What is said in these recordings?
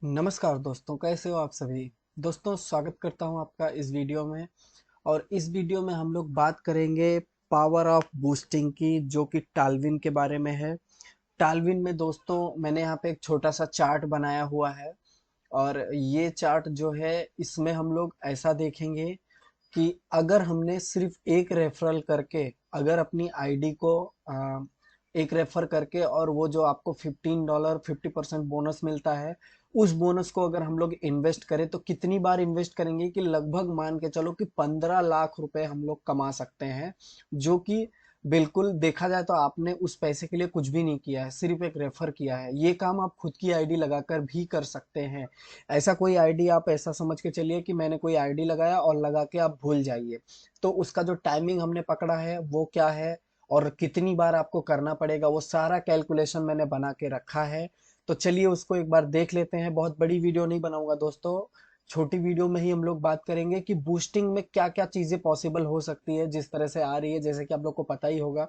नमस्कार दोस्तों, कैसे हो आप सभी। दोस्तों, स्वागत करता हूं आपका इस वीडियो में। और इस वीडियो में हम लोग बात करेंगे पावर ऑफ बूस्टिंग की, जो कि टाल्विन के बारे में है। टाल्विन में दोस्तों मैंने यहाँ पे एक छोटा सा चार्ट बनाया हुआ है। और ये चार्ट जो है, इसमें हम लोग ऐसा देखेंगे कि अगर हमने सिर्फ एक रेफरल करके, अगर अपनी आईडी को एक रेफर करके, और वो जो आपको $15 50% बोनस मिलता है, उस बोनस को अगर हम लोग इन्वेस्ट करें तो कितनी बार इन्वेस्ट करेंगे कि लगभग मान के चलो कि 15 लाख रुपए हम लोग कमा सकते हैं। जो कि बिल्कुल देखा जाए तो आपने उस पैसे के लिए कुछ भी नहीं किया है, सिर्फ एक रेफर किया है। ये काम आप खुद की आईडी लगाकर भी कर सकते हैं। ऐसा कोई आईडी, आप ऐसा समझ के चलिए कि मैंने कोई आईडी लगाया और लगा के आप भूल जाइए। तो उसका जो टाइमिंग हमने पकड़ा है वो क्या है, और कितनी बार आपको करना पड़ेगा, वो सारा कैलकुलेशन मैंने बना के रखा है। तो चलिए उसको एक बार देख लेते हैं। बहुत बड़ी वीडियो नहीं बनाऊंगा दोस्तों, छोटी वीडियो में ही हम लोग बात करेंगे कि बूस्टिंग में क्या क्या चीजें पॉसिबल हो सकती है। जिस तरह से आ रही है, जैसे कि आप लोग को पता ही होगा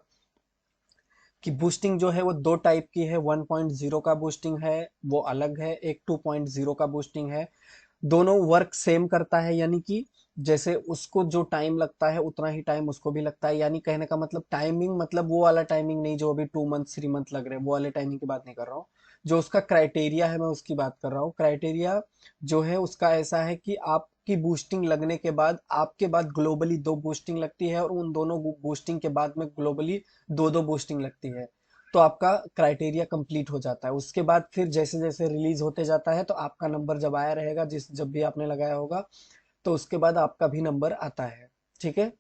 कि बूस्टिंग जो है वो दो टाइप की है। 1.0 का बूस्टिंग है, वो अलग है। एक 2.0 का बूस्टिंग है। दोनों वर्क सेम करता है, यानी कि जैसे उसको जो टाइम लगता है उतना ही टाइम उसको भी लगता है। यानी कहने का मतलब टाइमिंग, मतलब वो वाला टाइमिंग नहीं जो अभी 2 मंथ 3 मंथ लग रहे हैं, वो वाले टाइमिंग की बात नहीं कर रहा हूँ। जो उसका क्राइटेरिया है मैं उसकी बात कर रहा हूँ। क्राइटेरिया जो है उसका ऐसा है कि आपकी बूस्टिंग लगने के बाद, आपके बाद ग्लोबली दो बूस्टिंग लगती है, और उन दोनों बूस्टिंग के बाद में ग्लोबली दो दो बूस्टिंग लगती है। तो आपका क्राइटेरिया कंप्लीट हो जाता है। उसके बाद फिर जैसे जैसे रिलीज होते जाता है, तो आपका नंबर जब आया रहेगा, जिस जब भी आपने लगाया होगा, तो उसके बाद आपका भी नंबर आता है। ठीक है।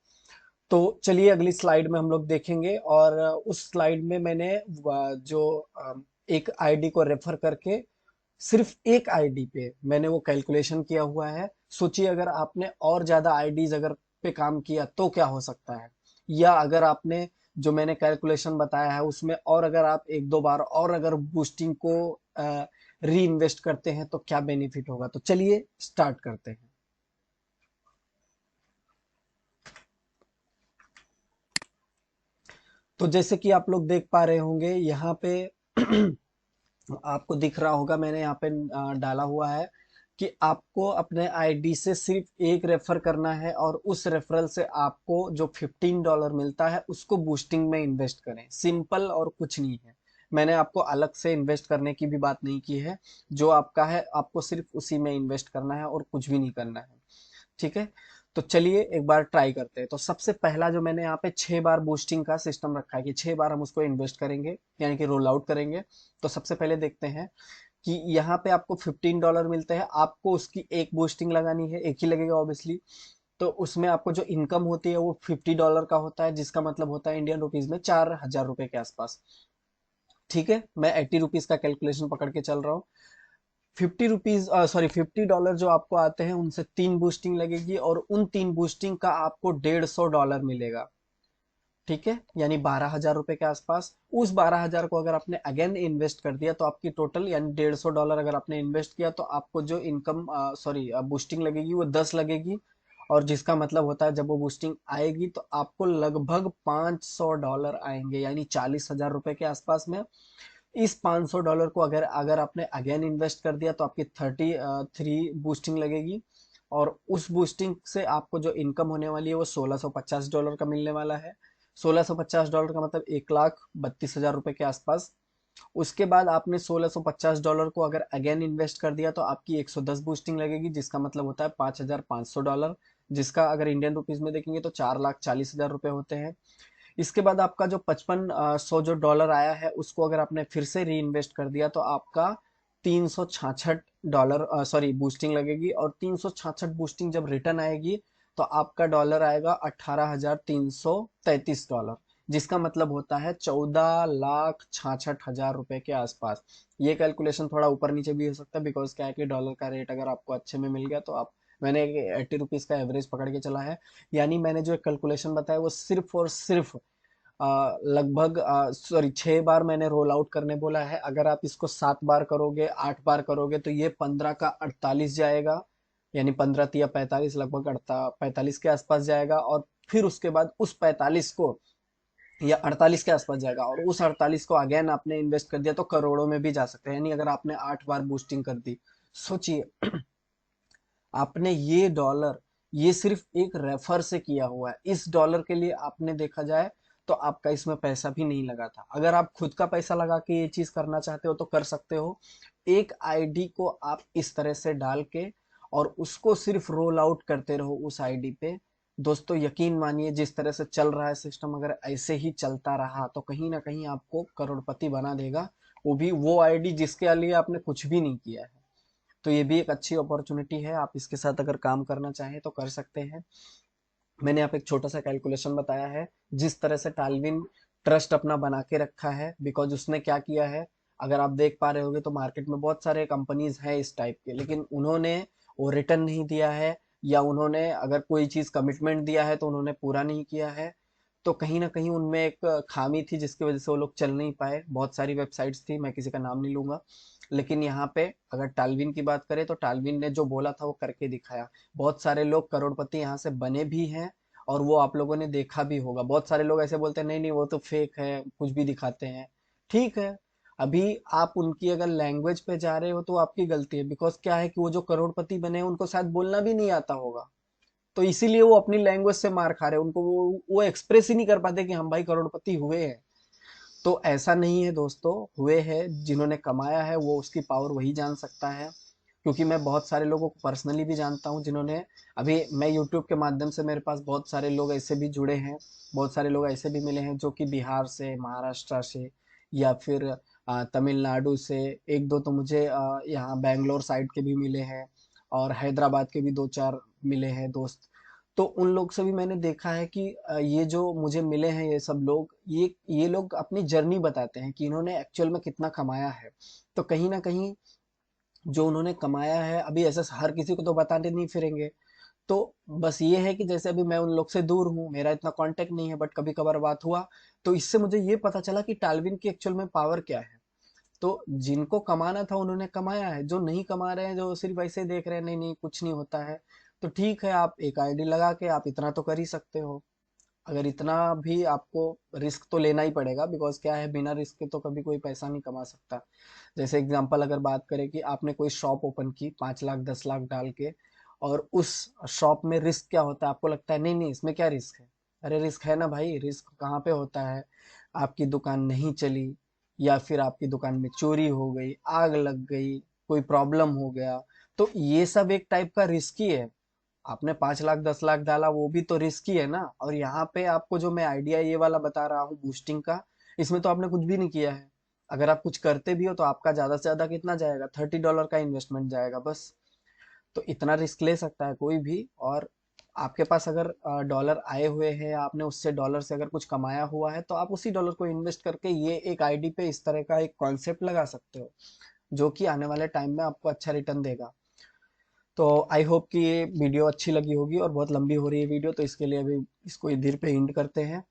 तो चलिए अगली स्लाइड में हम लोग देखेंगे। और उस स्लाइड में मैंने जो एक आईडी को रेफर करके, सिर्फ एक आईडी पे मैंने वो कैलकुलेशन किया हुआ है। सोचिए अगर आपने और ज्यादा आईडीज अगर पे काम किया तो क्या हो सकता है। या अगर आपने जो मैंने कैलकुलेशन बताया है उसमें और अगर आप एक दो बार और अगर बूस्टिंग को री इन्वेस्ट करते हैं तो क्या बेनिफिट होगा। तो चलिए स्टार्ट करते हैं। तो जैसे कि आप लोग देख पा रहे होंगे यहाँ पे आपको दिख रहा होगा, मैंने यहाँ पे डाला हुआ है कि आपको अपने आईडी से सिर्फ एक रेफर करना है, और उस रेफरल से आपको जो $15 मिलता है उसको बूस्टिंग में इन्वेस्ट करें। सिंपल, और कुछ नहीं है। मैंने आपको अलग से इन्वेस्ट करने की भी बात नहीं की है। जो आपका है आपको सिर्फ उसी में इन्वेस्ट करना है और कुछ भी नहीं करना है। ठीक है। तो चलिए एक बार ट्राई करते हैं। तो सबसे पहला जो मैंने यहाँ पे 6 बार बूस्टिंग का सिस्टम रखा है कि 6 बार हम उसको इन्वेस्ट करेंगे, यानी कि रोल आउट करेंगे। तो सबसे पहले देखते हैं कि यहाँ पे आपको $15 मिलते हैं। आपको उसकी एक बूस्टिंग लगानी है, एक ही लगेगा ऑब्वियसली। तो उसमें आपको जो इनकम होती है वो $50 का होता है, जिसका मतलब होता है इंडियन रुपीज में 4,000 रुपए के आसपास। ठीक है, मैं 80 रुपीज का कैलकुलेशन पकड़ के चल रहा हूँ। 50 रुपीज, सॉरी, $50 जो आपको आते हैं उनसे 3 बूस्टिंग लगेगी, और उन 3 बूस्टिंग का आपको $150 मिलेगा। ठीक है, यानी 12,000 रुपए के आसपास। उस 12,000 को अगर आपने अगेन इन्वेस्ट कर दिया तो आपकी टोटल, यानी $150 अगर आपने इन्वेस्ट किया तो आपको जो इनकम, सॉरी, बूस्टिंग लगेगी वो 10 लगेगी। और जिसका मतलब होता है जब वो बूस्टिंग आएगी तो आपको लगभग $500 आएंगे, यानी 40,000 रुपए के आसपास में। इस $500 को अगर अगर आपने अगेन इन्वेस्ट कर दिया तो आपकी 33 बूस्टिंग लगेगी। और उस बूस्टिंग से आपको जो इनकम होने वाली है वो $1,650 का मिलने वाला है। $1,650 का मतलब 1,32,000 रुपए के आसपास। उसके बाद आपने $1,650 को अगर अगेन इन्वेस्ट कर दिया तो आपकी 110 बूस्टिंग लगेगी, जिसका मतलब होता है $5,500। जिसका अगर इंडियन रुपीज में देखेंगे तो 4,40,000 रुपए होते हैं। इसके बाद आपका जो 5500 जो डॉलर आया है उसको अगर आपने फिर से री इन्वेस्ट कर दिया तो आपका $366, सॉरी, बूस्टिंग लगेगी। और 366 बूस्टिंग जब रिटर्न आएगी तो आपका डॉलर आएगा $18,333, जिसका मतलब होता है 14,66,000 रुपए के आसपास। ये कैलकुलेशन थोड़ा ऊपर नीचे भी हो सकता है, बिकॉज क्या है कि डॉलर का रेट अगर आपको अच्छे में मिल गया तो आप, मैंने 80 रुपीज का एवरेज पकड़ के चला है। यानी मैंने जो कैलकुलेशन बताया वो सिर्फ और सिर्फ लगभग, सॉरी, 6 बार मैंने रोल आउट करने बोला है। अगर आप इसको 7 बार करोगे, 8 बार करोगे तो ये 15 का 48 जाएगा। यानी 15 तिया 45, लगभग 45 के आसपास जाएगा। और फिर उसके बाद उस 45 को, या 48 के आसपास जाएगा, और उस 48 को अगेन आपने इन्वेस्ट कर दिया तो करोड़ों में भी जा सकते हैं। यानी अगर आपने 8 बार बूस्टिंग कर दी सोचिए आपने ये डॉलर, ये सिर्फ एक रेफर से किया हुआ है। इस डॉलर के लिए आपने देखा जाए तो आपका इसमें पैसा भी नहीं लगा था। अगर आप खुद का पैसा लगा के ये चीज करना चाहते हो तो कर सकते हो। एक आईडी को आप इस तरह से डाल के और उसको सिर्फ रोल आउट करते रहो उस आईडी पे। दोस्तों यकीन मानिए, जिस तरह से चल रहा है सिस्टम, अगर ऐसे ही चलता रहा तो कहीं ना कहीं आपको करोड़पति बना देगा। वो भी वो आईडी जिसके लिए आपने कुछ भी नहीं किया है। तो ये भी एक अच्छी अपॉर्चुनिटी है, आप इसके साथ अगर काम करना चाहें तो कर सकते हैं। मैंने यहाँ पे एक छोटा सा कैलकुलेशन बताया है जिस तरह से टालविन ट्रस्ट अपना बना के रखा है। बिकॉज उसने क्या किया है, अगर आप देख पा रहे होगे तो मार्केट में बहुत सारे कंपनीज हैं इस टाइप के, लेकिन उन्होंने वो रिटर्न नहीं दिया है, या उन्होंने अगर कोई चीज कमिटमेंट दिया है तो उन्होंने पूरा नहीं किया है। तो कहीं ना कहीं उनमें एक खामी थी जिसकी वजह से वो लोग चल नहीं पाए। बहुत सारी वेबसाइट्स थी, मैं किसी का नाम नहीं लूंगा। लेकिन यहाँ पे अगर टालविन की बात करें तो टालविन ने जो बोला था वो करके दिखाया। बहुत सारे लोग करोड़पति यहाँ से बने भी हैं, और वो आप लोगों ने देखा भी होगा। बहुत सारे लोग ऐसे बोलते हैं नहीं नहीं वो तो फेक है, कुछ भी दिखाते हैं। ठीक है, अभी आप उनकी अगर लैंग्वेज पे जा रहे हो तो आपकी गलती है। बिकॉज क्या है कि वो जो करोड़पति बने हैं उनको शायद बोलना भी नहीं आता होगा, तो इसीलिए वो अपनी लैंग्वेज से मार खा रहे हैं। उनको वो एक्सप्रेस ही नहीं कर पाते कि हम भाई करोड़पति हुए हैं। तो ऐसा नहीं है दोस्तों, हुए हैं। जिन्होंने कमाया है वो उसकी पावर वही जान सकता है। क्योंकि मैं बहुत सारे लोगों को पर्सनली भी जानता हूँ जिन्होंने, अभी मैं यूट्यूब के माध्यम से मेरे पास बहुत सारे लोग ऐसे भी जुड़े हैं। बहुत सारे लोग ऐसे भी मिले हैं जो कि बिहार से, महाराष्ट्र से, या फिर तमिलनाडु से। एक दो तो मुझे यहाँ बैंगलोर साइड के भी मिले हैं, और हैदराबाद के भी दो चार मिले हैं दोस्त। तो उन लोग से भी मैंने देखा है कि ये जो मुझे मिले हैं ये सब लोग, ये लोग अपनी जर्नी बताते हैं कि इन्होंने एक्चुअल में कितना कमाया है। तो कहीं ना कहीं जो उन्होंने कमाया है, अभी ऐसा हर किसी को तो बताते नहीं फिरेंगे। तो बस ये है कि जैसे अभी मैं उन लोग से दूर हूँ, मेरा इतना कांटेक्ट नहीं है, बट कभी कभार बात हुआ तो इससे मुझे ये पता चला कि टालविन की एक्चुअल में पावर क्या है। तो जिनको कमाना था उन्होंने कमाया है, जो नहीं कमा रहे हैं, जो सिर्फ ऐसे देख रहे हैं नहीं नहीं कुछ नहीं होता है, तो ठीक है, आप एक आईडी लगा के आप इतना तो कर ही सकते हो। अगर इतना भी आपको रिस्क तो लेना ही पड़ेगा, बिकॉज क्या है, बिना रिस्क के तो कभी कोई पैसा नहीं कमा सकता। जैसे एग्जांपल अगर बात करें कि आपने कोई शॉप ओपन की 5 लाख 10 लाख डाल के, और उस शॉप में रिस्क क्या होता है, आपको लगता है नहीं नहीं इसमें क्या रिस्क है। अरे रिस्क है ना भाई। रिस्क कहाँ पे होता है, आपकी दुकान नहीं चली, या फिर आपकी दुकान में चोरी हो गई, आग लग गई, कोई प्रॉब्लम हो गया, तो ये सब एक टाइप का रिस्क ही है। आपने 5 लाख 10 लाख डाला, वो भी तो रिस्की है ना। और यहाँ पे आपको जो मैं आइडिया ये वाला बता रहा हूँ बूस्टिंग का, इसमें तो आपने कुछ भी नहीं किया है। अगर आप कुछ करते भी हो तो आपका ज्यादा से ज्यादा कितना जाएगा, $30 का इन्वेस्टमेंट जाएगा बस। तो इतना रिस्क ले सकता है कोई भी। और आपके पास अगर डॉलर आए हुए हैं, आपने उससे डॉलर से अगर कुछ कमाया हुआ है, तो आप उसी डॉलर को इन्वेस्ट करके ये एक आईडी पे इस तरह का एक कॉन्सेप्ट लगा सकते हो, जो कि आने वाले टाइम में आपको अच्छा रिटर्न देगा। तो आई होप कि ये वीडियो अच्छी लगी होगी, और बहुत लंबी हो रही है वीडियो, तो इसके लिए अभी इसको इधर पे एंड करते हैं,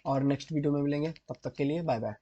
और नेक्स्ट वीडियो में मिलेंगे। तब तक के लिए बाय बाय।